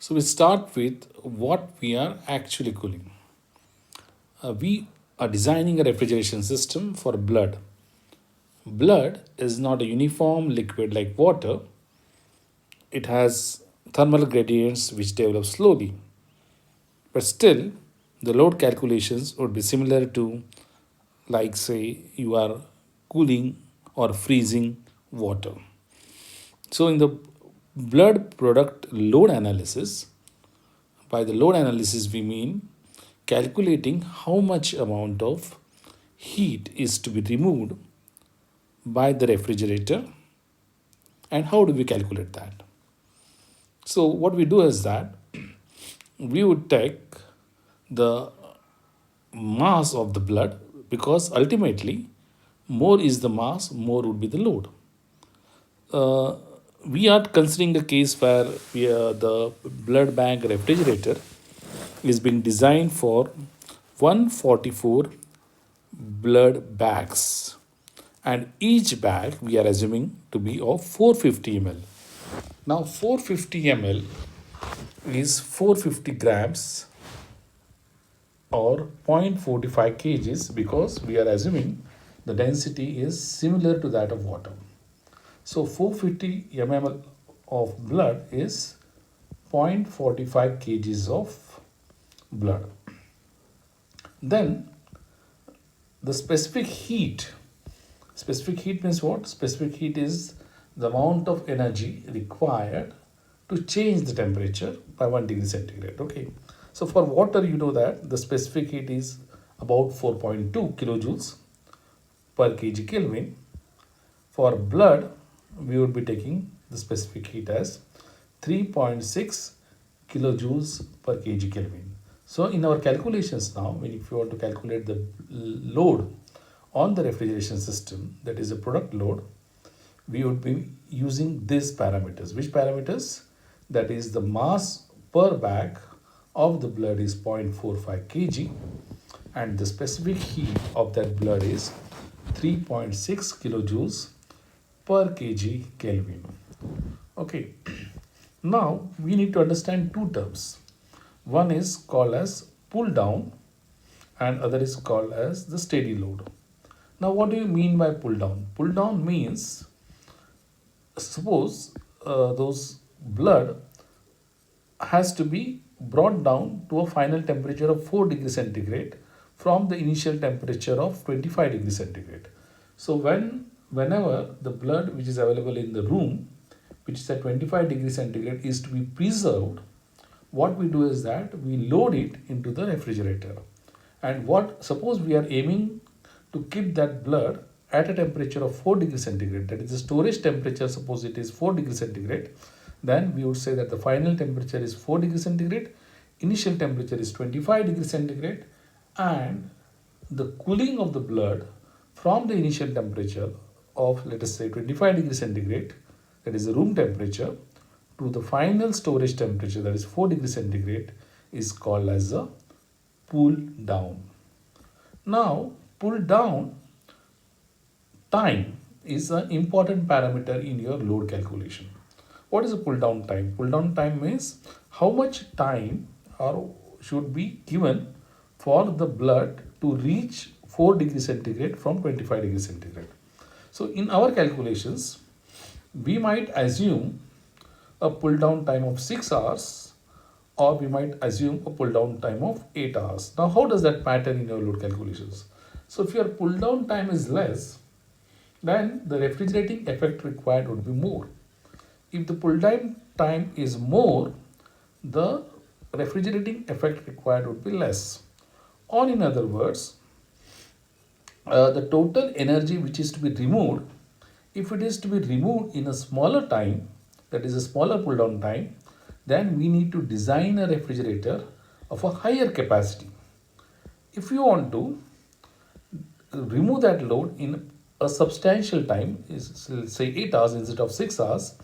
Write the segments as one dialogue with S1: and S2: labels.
S1: So we start with what we are actually cooling. We are designing a refrigeration system for blood. Blood is not a uniform liquid like water. It has thermal gradients which develop slowly. But still, the load calculations would be similar to, like, say, you are cooling or freezing water. So, in the blood product load analysis, by the load analysis, we mean calculating how much amount of heat is to be removed by the refrigerator and how do we calculate that. So, what we do is that we would take the mass of the blood because ultimately more is the mass, more would be the load. Uh, we are considering a case where the blood bank refrigerator is being designed for 144 blood bags, and each bag we are assuming to be of 450 ml. Now 450 ml is 450 grams or 0.45 kgs because we are assuming the density is similar to that of water. So 450 ml of blood is 0.45 kgs of blood. Then the specific heat means what? Specific heat is the amount of energy required to change the temperature by 1 degree centigrade. Okay. So for water, you know that the specific heat is about 4.2 kilojoules per kg Kelvin. For blood, we would be taking the specific heat as 3.6 kilojoules per kg Kelvin. So in our calculations now, if you want to calculate the load on the refrigeration system, that is a product load, we would be using these parameters. Which parameters? That is the mass per bag of the blood is 0.45 kg and the specific heat of that blood is 3.6 kilojoules per kg Kelvin. Okay, now we need to understand two terms. One is called as pull down and other is called as the steady load. Now what do you mean by pull down? Pull down means suppose those blood has to be brought down to a final temperature of 4 degrees centigrade from the initial temperature of 25 degrees centigrade. So whenever the blood which is available in the room which is at 25 degrees centigrade is to be preserved, what we do is that we load it into the refrigerator. And what suppose we are aiming to keep that blood at a temperature of 4 degrees centigrade, that is the storage temperature, suppose it is 4 degrees centigrade, then we would say that the final temperature is 4 degrees centigrade, initial temperature is 25 degrees centigrade, and the cooling of the blood from the initial temperature of, let us say, 25 degrees centigrade, that is the room temperature, to the final storage temperature, that is 4 degrees centigrade, is called as a pull down. Now, pull down time is an important parameter in your load calculation. What is a pull down time? Pull down time means how much time or should be given for the blood to reach 4 degrees centigrade from 25 degrees centigrade. So in our calculations, we might assume a pull down time of 6 hours or we might assume a pull down time of 8 hours. Now how does that matter in your load calculations? So if your pull down time is less, then the refrigerating effect required would be more. If the pull down time is more, the refrigerating effect required would be less. Or in other words, the total energy which is to be removed, if it is to be removed in a smaller time, that is a smaller pull down time, then we need to design a refrigerator of a higher capacity. If you want to remove that load in a substantial time, is say 8 hours instead of 6 hours,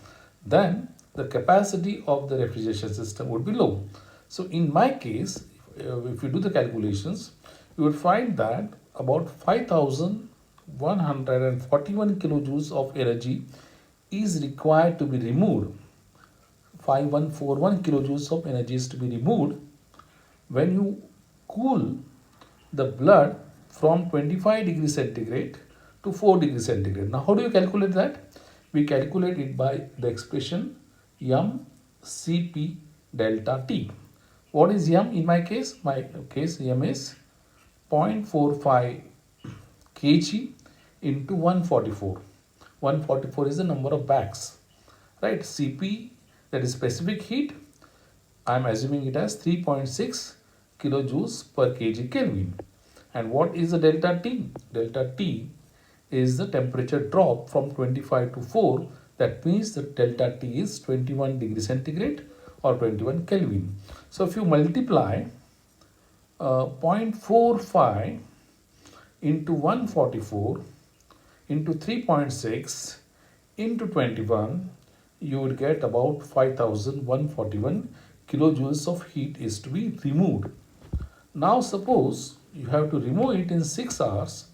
S1: then the capacity of the refrigeration system would be low. So in my case, if you do the calculations, you will find that about 5141 kilojoules of energy is required to be removed 5141 kilojoules of energy is to be removed when you cool the blood from 25 degrees centigrade to 4 degrees centigrade. Now, how do you calculate that? We calculate it by the expression mCp delta T. What is m in my case? My case m is 0.45 kg into 144. 144 is the number of bags, right? Cp, that is specific heat, I am assuming it as 3.6 kilojoules per kg Kelvin. And what is the delta T? Delta T is the temperature drop from 25 to 4. That means the delta T is 21 degrees centigrade or 21 Kelvin. So if you multiply 0.45 into 144 into 3.6 into 21, you would get about 5141 kilojoules of heat is to be removed. Now suppose you have to remove it in 6 hours,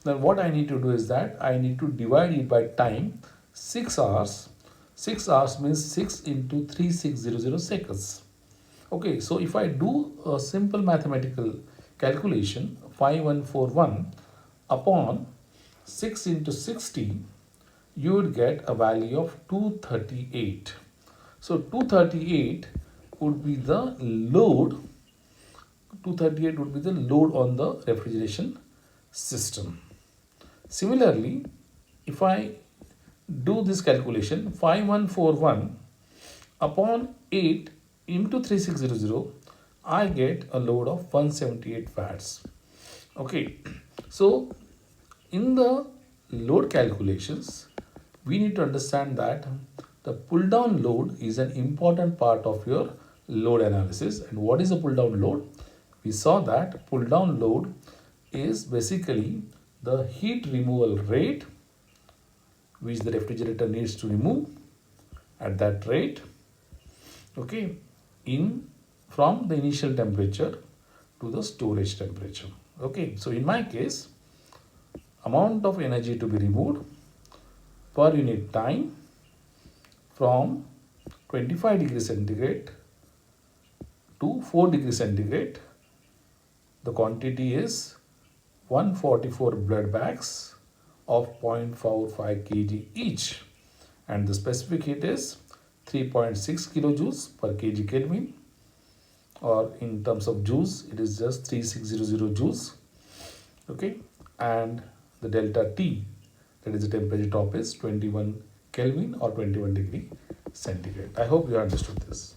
S1: then what I need to do is that I need to divide it by time, 6 hours. 6 hours means 6 into 3600 seconds. Okay, so if I do a simple mathematical calculation, 5141 upon 6 into 60, you would get a value of 238. So 238 would be the load. 238 would be the load on the refrigeration system. Similarly, if I do this calculation, 5141 upon 8 into 3600, I get a load of 178 watts. Okay, so in the load calculations, we need to understand that the pull down load is an important part of your load analysis. And what is a pull down load? We saw that pull down load is basically the heat removal rate which the refrigerator needs to remove at that rate, okay, in from the initial temperature to the storage temperature. Okay, so in my case, amount of energy to be removed per unit time from 25 degrees centigrade to 4 degrees centigrade, the quantity is 144 blood bags of 0.45 kg each, and the specific heat is 3.6 kilojoules per kg Kelvin, or in terms of joules it is just 3600 joules. Okay, and the delta T, that is the temperature drop, is 21 Kelvin or 21 degree centigrade. I hope you understood this.